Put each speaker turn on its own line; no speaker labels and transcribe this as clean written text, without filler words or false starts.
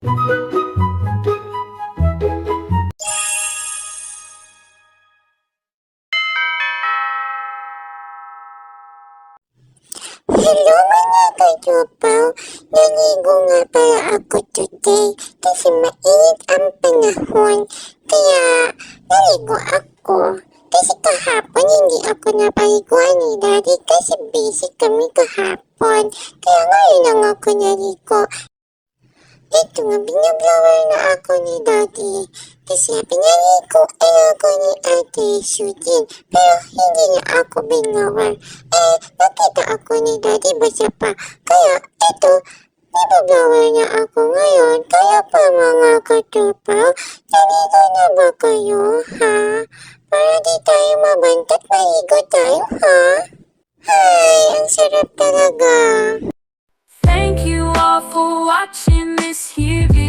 Hello mga kajupaw! Naligo nga pala ako today kasi mainit ang panahon. Kaya naligo ako. Kasi kahapon hindi ako napaliguan ni Daddy kasi busy kami kahapon. Kaya ngayon lang ako naligo. Ito nga, binablower na ako ni Daddy. Kasi pinaligo ay ako ni Ate Sujin. Pero hindi na ako binlower. Nakita ako ni Daddy basa pa. Kaya ito, binablower na ako ngayon. Kaya pa mga katupaw, naligo na ba kayo, ha? Para di tayo mabantat, maligo tayo, ha? Hi, ang sarap talaga.
Thank you all for watching this here.